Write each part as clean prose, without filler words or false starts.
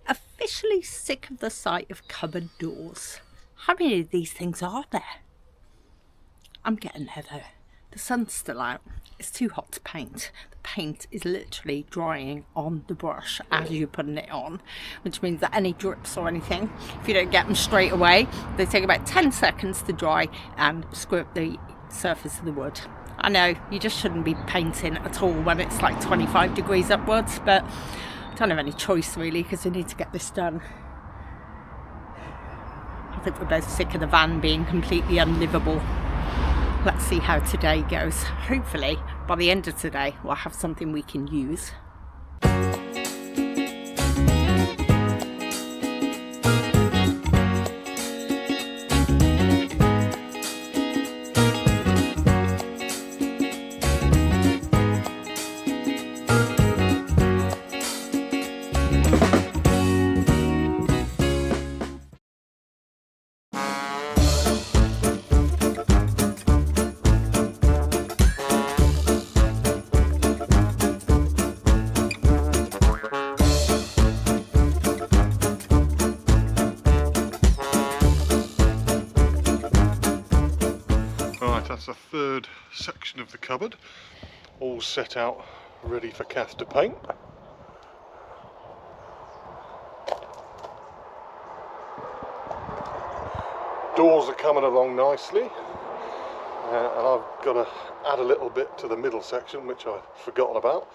Officially sick of the sight of cupboard doors. How many of these things are there? I'm getting there though. The sun's still out. It's too hot to paint. The paint is literally drying on the brush as you're putting it on, which means that any drips or anything, if you don't get them straight away, they take about 10 seconds to dry and screw up the surface of the wood. I know, you just shouldn't be painting at all when it's like 25 degrees upwards, but I don't have any choice really because we need to get this done. I think we're both sick of the van being completely unlivable. Let's see how today goes. Hopefully by the end of today we'll have something we can use. That's the third section of the cupboard, all set out, ready for Kath to paint. Doors are coming along nicely, and I've got to add a little bit to the middle section, which I'd forgotten about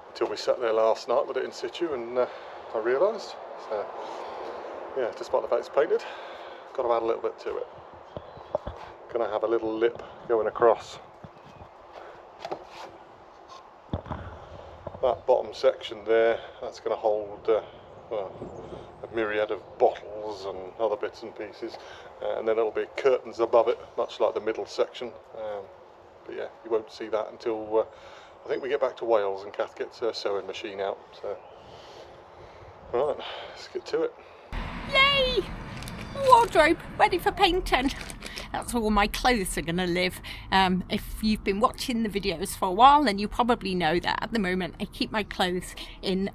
until we sat there last night with it in situ, and I realised. So, yeah, despite the fact it's painted, got to add a little bit to it. Going to have a little lip going across that bottom section there. That's going to hold a myriad of bottles and other bits and pieces, and then there'll be curtains above it, much like the middle section, but yeah, you won't see that until I think we get back to Wales and Kath gets her sewing machine out. So right, let's get to it. Yay! Wardrobe ready for painting. That's where all my clothes are going to live. If you've been watching the videos for a while, then you probably know that at the moment I keep my clothes in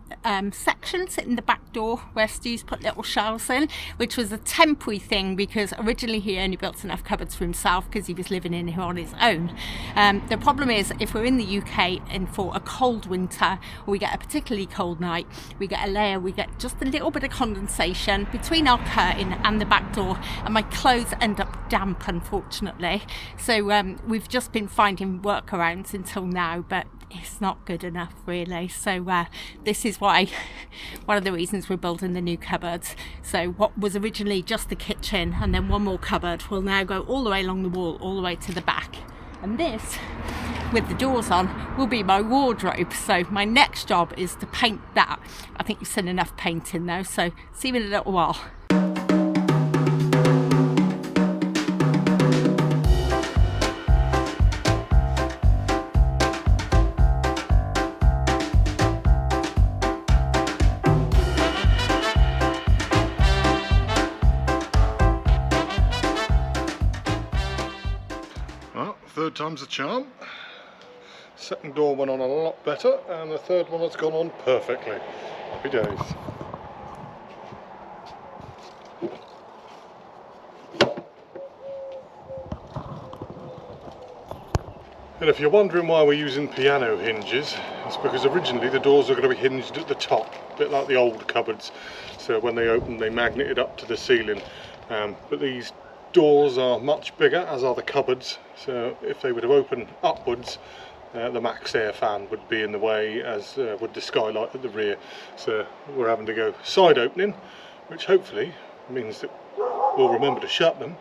sections in the back door where Stu's put little shelves in, which was a temporary thing because originally he only built enough cupboards for himself because he was living in here on his own. The problem is if we're in the UK and for a cold winter, or we get a particularly cold night, we get a layer, we get just a little bit of condensation between our curtain and the back door, and my clothes end up damp, unfortunately. So we've just been finding workarounds until now, but it's not good enough really. So this is why one of the reasons we're building the new cupboards. So what was originally just the kitchen and then one more cupboard will now go all the way along the wall, all the way to the back. And this, with the doors on, will be my wardrobe. So my next job is to paint that. I think you've seen enough painting though, so see you in a little while. Third time's the charm. Second door went on a lot better, and the third one has gone on perfectly. Happy days. And if you're wondering why we're using piano hinges, it's because originally the doors are going to be hinged at the top, a bit like the old cupboards. So when they open, they magneted up to the ceiling. But these doors are much bigger, as are the cupboards, so if they were to open upwards, the max air fan would be in the way, as would the skylight at the rear. So we're having to go side opening, which hopefully means that we'll remember to shut them.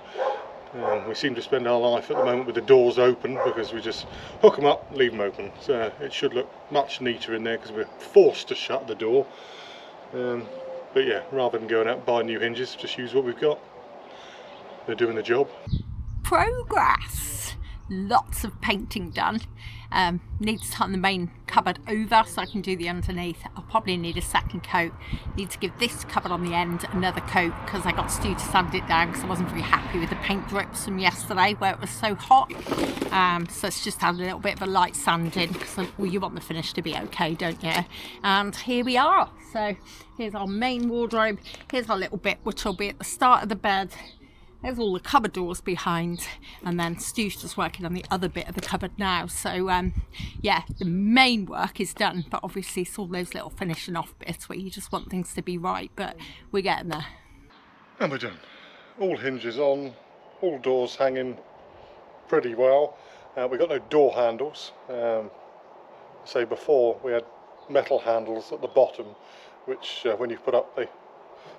We seem to spend our life at the moment with the doors open because we just hook them up, leave them open. So it should look much neater in there because we're forced to shut the door. But yeah, rather than going out and buy new hinges, just use what we've got. They're doing the job. Progress! lots of painting done. Need to turn the main cupboard over so I can do the underneath. I'll probably need a second coat. Need to give this cupboard on the end another coat because I got Stu to sand it down because I wasn't very happy with the paint drips from yesterday where it was so hot. So it's just had a little bit of a light sanding. So, well, you want the finish to be okay, don't you? And here we are. So here's our main wardrobe. Here's our little bit which will be at the start of the bed. There's all the cupboard doors behind, and then Stu's just working on the other bit of the cupboard now. So yeah, the main work is done, but obviously it's all those little finishing off bits where you just want things to be right, but we're getting there. And we're done. All hinges on, all doors hanging pretty well. We've got no door handles. Say before we had metal handles at the bottom, which when you put up, they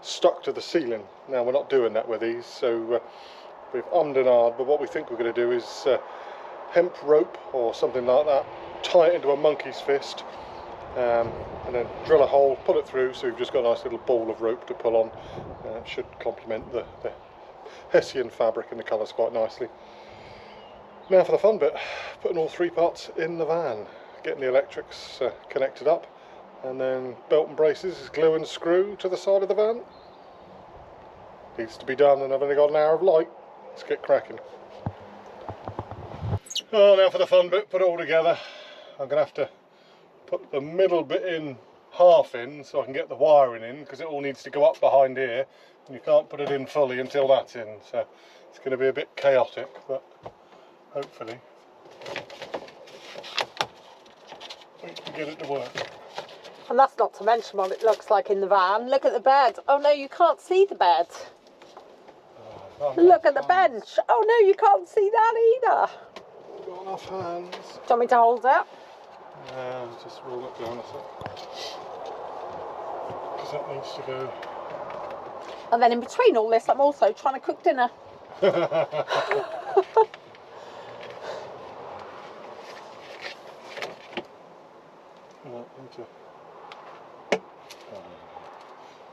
stuck to the ceiling. Now we're not doing that with these, so we've ummed and ahed, but what we think we're going to do is hemp rope or something like that, tie it into a monkey's fist, and then drill a hole, pull it through, so we've just got a nice little ball of rope to pull on. Should complement the Hessian fabric and the colours quite nicely. Now for the fun bit, putting all three parts in the van, getting the electrics connected up, and then belt and braces, glue and screw to the side of the van. Needs to be done, and I've only got an hour of light. Let's get cracking. Oh, now for the fun bit, put it all together. I'm going to have to put the middle bit in half in so I can get the wiring in, because it all needs to go up behind here, and you can't put it in fully until that's in, so it's going to be a bit chaotic, but hopefully we can get it to work. And that's not to mention what it looks like in the van. Look at the bed. Oh no, you can't see the bed. Look at the bench. Oh no, you can't see that either. Got enough hands. Do you want me to hold it? Yeah, just roll it down a sec. Because that needs to go. And then in between all this, I'm also trying to cook dinner.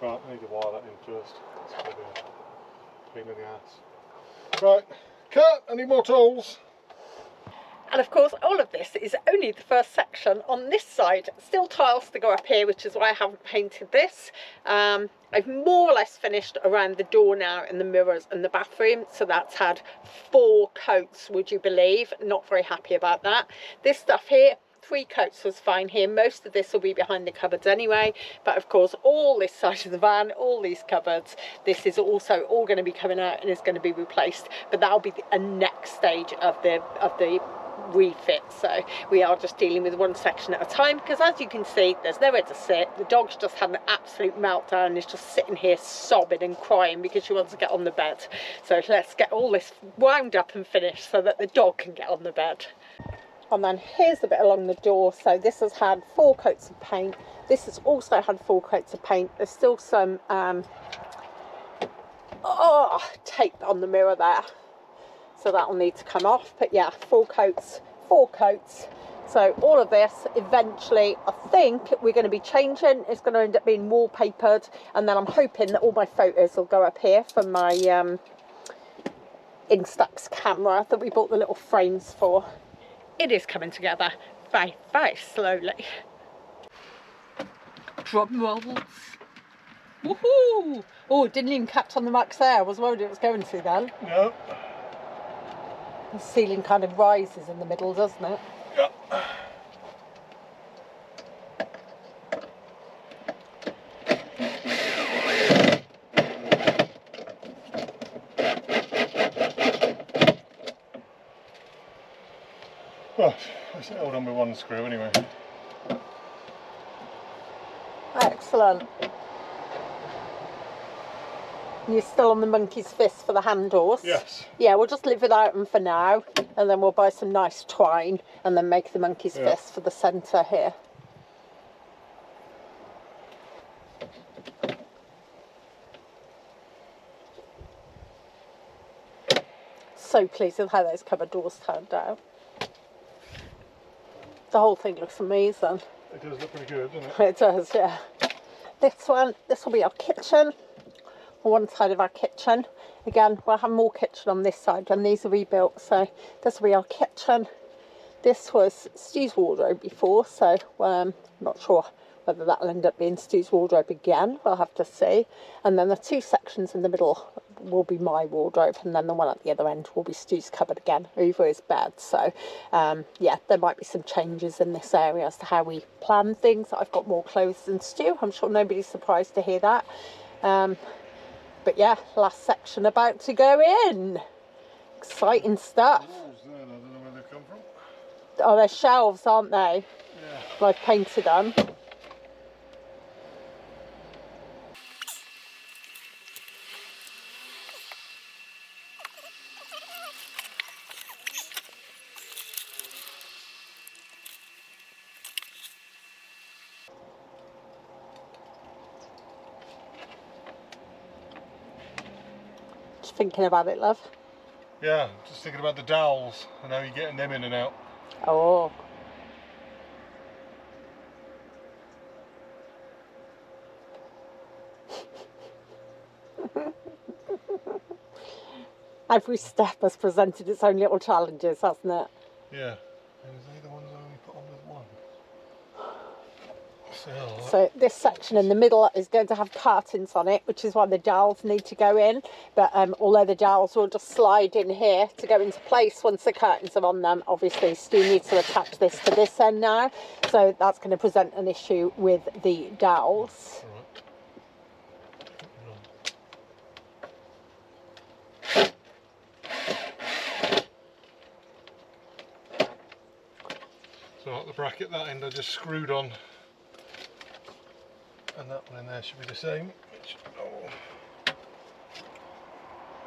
Right, I need to wire that in first. It's going to be a pain in the ass. Right, cut! I need more tools. And of course, all of this is only the first section on this side. Still tiles to go up here, which is why I haven't painted this. I've more or less finished around the door now and the mirrors and the bathroom. So that's had 4 coats, would you believe? Not very happy about that. This stuff here, 3 coats was fine here. Most of this will be behind the cupboards anyway, but of course all this side of the van, all these cupboards, this is also all going to be coming out and is going to be replaced, but that'll be a next stage of the refit. So we are just dealing with one section at a time, because as you can see, there's nowhere to sit. The dog's just had an absolute meltdown and is just sitting here sobbing and crying because she wants to get on the bed. So let's get all this wound up and finished so that the dog can get on the bed. And then here's the bit along the door. So this has had 4 coats of paint. This has also had 4 coats of paint. There's still some tape on the mirror there, so that will need to come off. But yeah, 4 coats. So all of this eventually, I think we're going to be changing. It's going to end up being wallpapered, and then I'm hoping that all my photos will go up here from my Instax camera that we bought the little frames for. It is coming together very, very slowly. Drum rolls. Woohoo! Oh, it didn't even catch on the max there. I was worried it was going to then. No. The ceiling kind of rises in the middle, doesn't it? Yep. Well, I should hold on with one screw anyway. Excellent. And you're still on the monkey's fist for the handles? Yes. Yeah, we'll just leave without them for now, and then we'll buy some nice twine and then make the monkey's fist for the centre here. So pleased with how those cupboard doors turned out. The whole thing looks amazing. It does look pretty good, doesn't it? It does, yeah. This one, this will be our kitchen. one side of our kitchen. Again, we'll have more kitchen on this side when these are rebuilt. So this will be our kitchen. This was Stu's wardrobe before, so I'm not sure whether that'll end up being Stu's wardrobe again. We'll have to see. And then the two sections in the middle will be my wardrobe, and then the one at the other end will be Stu's cupboard again over his bed. So yeah, there might be some changes in this area as to how we plan things. I've got more clothes than Stu. I'm sure nobody's surprised to hear that. But yeah, last section about to go in. Exciting stuff. I don't know where they've come from. Oh, they're shelves, aren't they? Yeah. I've painted them. Just thinking about it, love. Yeah, just thinking about the dowels and how you're getting them in and out. Oh. Every step has presented its own little challenges, hasn't it? Yeah. And is they the ones I only put on with one? So this section in the middle is going to have curtains on it, which is why the dowels need to go in. But although the dowels will just slide in here to go into place once the curtains are on them, obviously Stu needs to attach this to this end now. So that's going to present an issue with the dowels. So at the bracket, that end I just screwed on, and that one in there should be the same. Which, oh.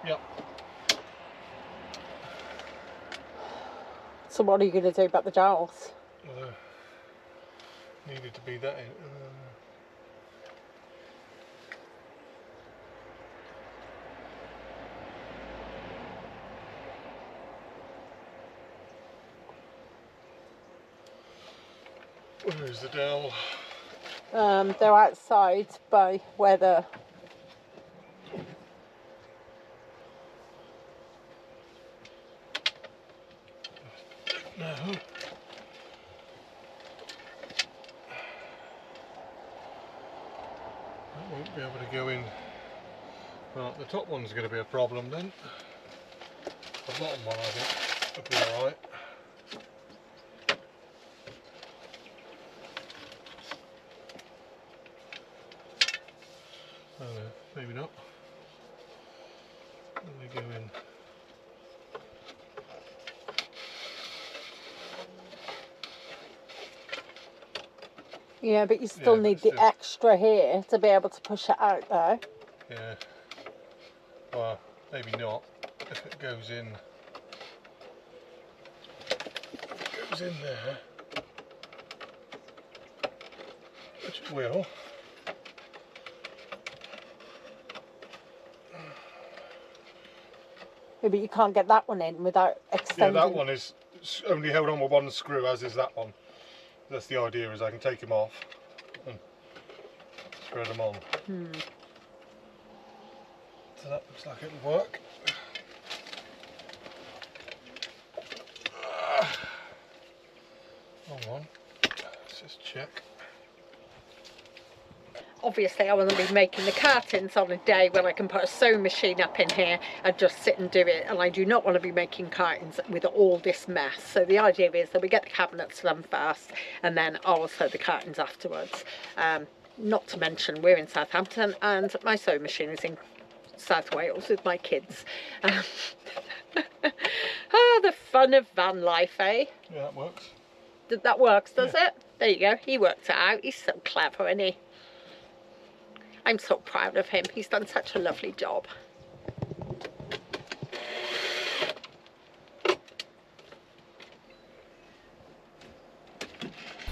Yep. So what are you going to do about the dowels? Well, needed to be that in. Where is the dowel? They're outside by where the... No. That won't be able to go in. Well, the top one's going to be a problem then. The bottom one I think will be alright. Oh no, maybe not. Let me go in. Yeah, but you still need the extra here to be able to push it out though. Yeah. Well, maybe not. If it goes in. If it goes in there. Which it will. Yeah, but you can't get that one in without extending. Yeah, that one is only held on with one screw, as is that one. That's the idea, is I can take them off and thread them on. So that looks like it'll work. Hold on, let's just check. Obviously I want to be making the curtains on a day when I can put a sewing machine up in here and just sit and do it, and I do not want to be making curtains with all this mess. So the idea is that we get the cabinets done first and then I'll sew the curtains afterwards. Not to mention we're in Southampton and my sewing machine is in South Wales with my kids. Oh, the fun of van life, eh? Yeah, that works. That works, does it? There you go, he worked it out. He's so clever, isn't he? I'm so proud of him. He's done such a lovely job.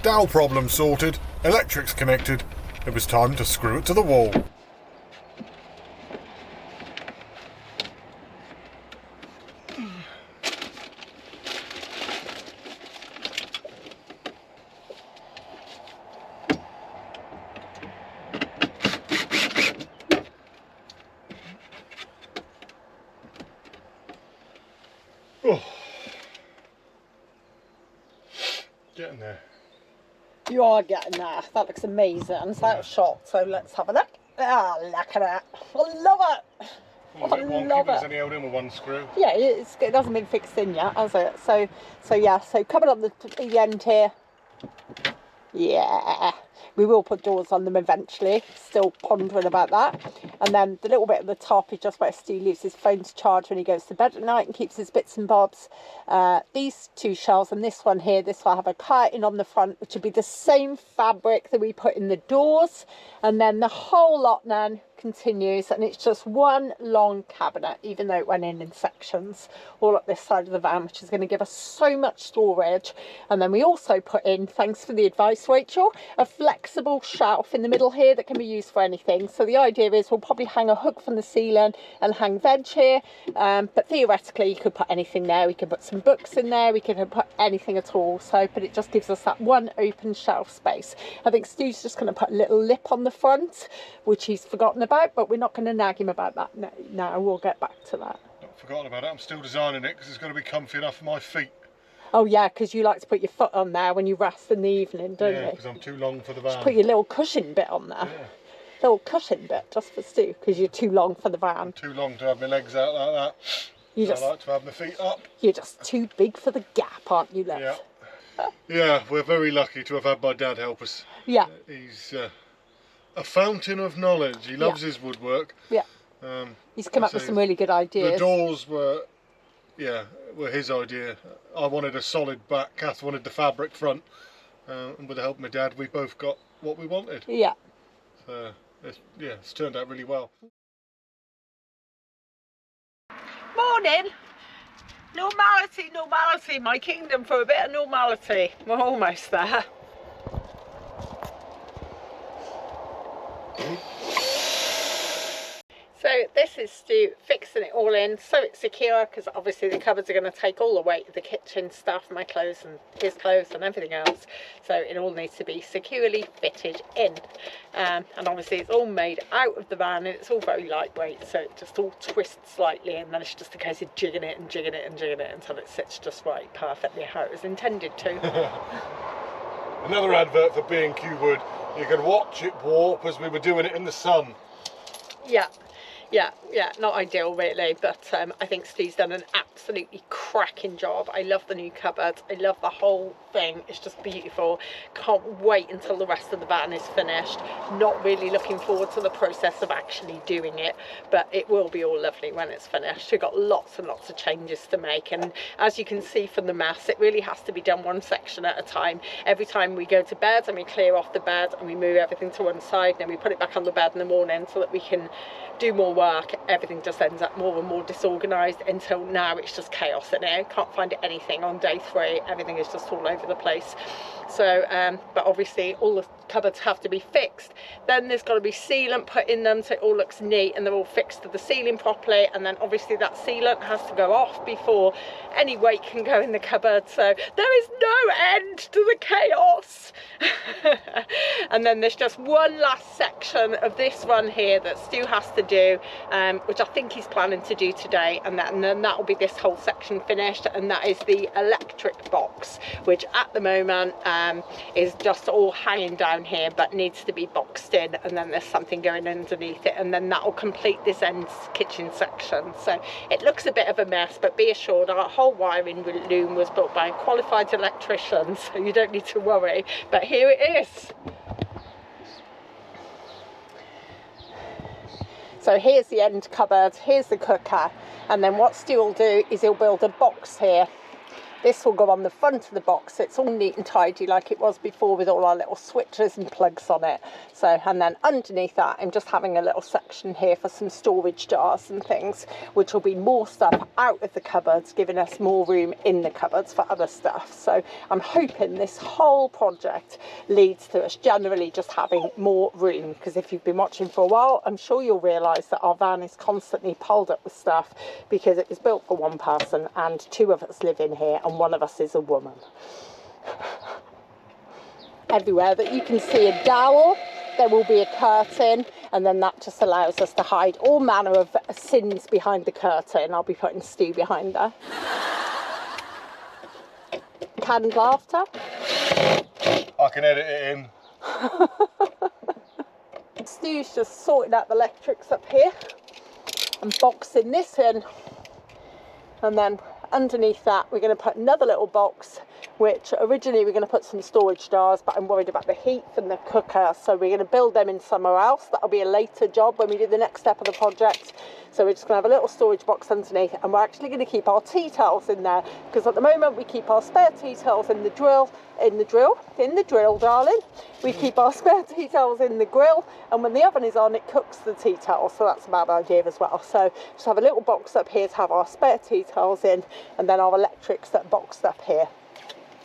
Dowel problem sorted, electrics connected. It was time to screw it to the wall. Oh. Getting there. You are getting there. That looks amazing. So out of shot. So let's have a look. Ah, look at that. I love it. Well, I love it. It's only held in with one screw. Yeah, it hasn't been fixed in yet, has it? So yeah. So coming on the end here. Yeah, we will put doors on them eventually, still pondering about that. And then the little bit at the top is just where Stu leaves his phone to charge when he goes to bed at night and keeps his bits and bobs. These two shelves and this one here, this will have a curtain on the front, which will be the same fabric that we put in the doors. And then the whole lot then continues, and it's just one long cabinet, even though it went in sections all up this side of the van, which is going to give us so much storage. And then we also put in, thanks for the advice Rachel, a flexible shelf in the middle here that can be used for anything. So the idea is we'll probably hang a hook from the ceiling and hang veg here, but theoretically you could put anything there. We could put some books in there, we could put anything at all. So but it just gives us that one open shelf space. I think Stu's just going to put a little lip on the front, which he's forgotten about, but we're not going to nag him about that now. We'll get back to that. Not forgotten about it. I'm still designing it because it's got to be comfy enough for my feet. Oh yeah, because you like to put your foot on there when you rest in the evening, don't you? Yeah, because I'm too long for the van. Just put your little cushion bit on there. Yeah. Little cushion bit just for Stu, because you're too long for the van. I'm too long to have my legs out like that. I like to have my feet up. You're just too big for the gap, aren't you, love? Yeah. Yeah, we're very lucky to have had my dad help us. Yeah. He's a fountain of knowledge. He loves his woodwork. Yeah. He's come up with some really good ideas. The doors were his idea. I wanted a solid back, Kath wanted the fabric front, and with the help of my dad we both got what we wanted. Yeah. So it's turned out really well. Morning. Normality, my kingdom for a bit of normality. We're almost there. So this is Stu fixing it all in so it's secure, because obviously the cupboards are going to take all the weight of the kitchen stuff, my clothes and his clothes and everything else. So it all needs to be securely fitted in. And obviously it's all made out of the van and it's all very lightweight, so it just all twists slightly, and then it's just a case of jigging it and jigging it and jigging it until it sits just right, perfectly how it was intended to. Another advert for B&Q Wood. You can watch it warp as we were doing it in the sun. Yeah, not ideal really, but I think Stu's done an absolutely cracking job. I love the new cupboards, I love the whole thing, it's just beautiful. Can't wait until the rest of the van is finished. Not really looking forward to the process of actually doing it, but it will be all lovely when it's finished. We've got lots and lots of changes to make, and as you can see from the mess, it really has to be done one section at a time. Every time we go to bed and we clear off the bed and we move everything to one side, and then we put it back on the bed in the morning so that we can do more work, everything just ends up more and more disorganised until now it's just chaos in here. Can't find anything on day 3, everything is just all over the place. So but obviously all the cupboards have to be fixed, then there's got to be sealant put in them so it all looks neat and they're all fixed to the ceiling properly, and then obviously that sealant has to go off before any weight can go in the cupboard, so there is no end to the chaos. And then there's just one last section of this run here that Stu has to do, which I think he's planning to do today, and then that will be this whole section finished, and that is the electric box, which at the moment is just all hanging down here but needs to be boxed in, and then there's something going underneath it, and then that will complete this end kitchen section. So it looks a bit of a mess, but be assured our whole wiring loom was built by a qualified electrician, so you don't need to worry, but here it is. So here's the end cupboard, here's the cooker, and then what Stu will do is he'll build a box here. This will go on the front of the box, so it's all neat and tidy like it was before, with all our little switches and plugs on it. So, and then underneath that I'm just having a little section here for some storage jars and things, which will be more stuff out of the cupboards, giving us more room in the cupboards for other stuff. So I'm hoping this whole project leads to us generally just having more room, because if you've been watching for a while, I'm sure you'll realise that our van is constantly piled up with stuff because it was built for one person and 2 of us live in here and one of us is a woman. Everywhere that you can see a dowel, there will be a curtain, and then that just allows us to hide all manner of sins behind the curtain. I'll be putting Stu behind there. canned laughter. I can edit it in. Stu's just sorting out the electrics up here and boxing this in, and then underneath that we're going to put another little box, which originally we're going to put some storage jars, but I'm worried about the heat from the cooker, so we're going to build them in somewhere else. That'll be a later job when we do the next step of the project. So we're just going to have a little storage box underneath, and we're actually going to keep our tea towels in there, because at the moment we keep our spare tea towels in the drill, darling. We keep our spare tea towels in the grill, and when the oven is on, it cooks the tea towels, so that's a bad idea as well. So just have a little box up here to have our spare tea towels in, and then our electrics that boxed up here.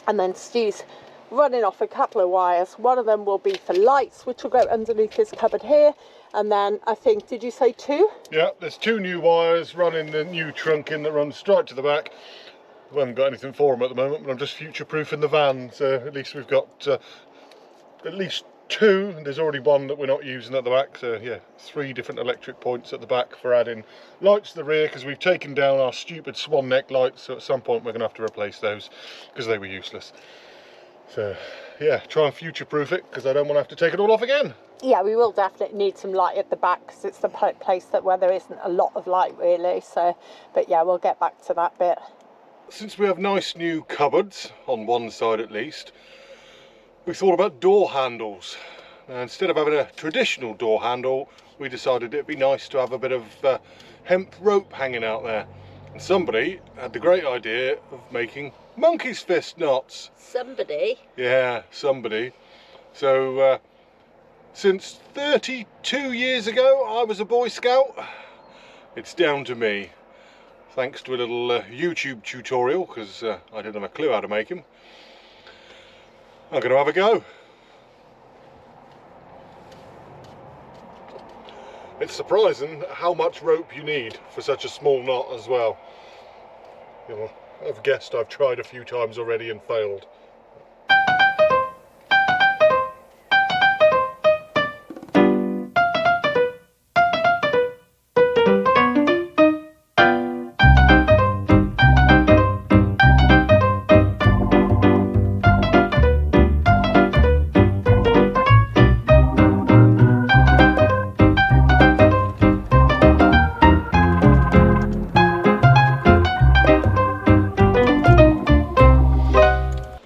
And then Stu's running off a couple of wires. One of them will be for lights, which will go underneath this cupboard here. And then I think, did you say 2? Yeah, there's 2 new wires running the new trunk in that runs straight to the back. We haven't got anything for them at the moment, but I'm just future-proofing the van, so at least we've got at least 2, and there's already 1 that we're not using at the back, so yeah, 3 different electric points at the back for adding lights to the rear, because we've taken down our stupid swan neck lights, so at some point we're going to have to replace those, because they were useless. So yeah, try and future-proof it, because I don't want to have to take it all off again. Yeah, we will definitely need some light at the back, because it's the place where there isn't a lot of light really, so, but yeah, we'll get back to that bit. Since we have nice new cupboards, on one side at least, we thought about door handles. Now, instead of having a traditional door handle, we decided it'd be nice to have a bit of hemp rope hanging out there. And somebody had the great idea of making monkey's fist knots. Somebody? Yeah, somebody. So, since 32 years ago I was a Boy Scout, it's down to me. Thanks to a little YouTube tutorial, because I didn't have a clue how to make them. I'm going to have a go. It's surprising how much rope you need for such a small knot as well. You know, I've guessed I've tried a few times already and failed.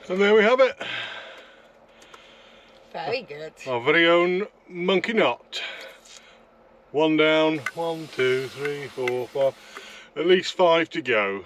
And there we have it. Very good. Our very own monkey knot. 1 down, 1, 2, 3, 4, 5, at least 5 to go.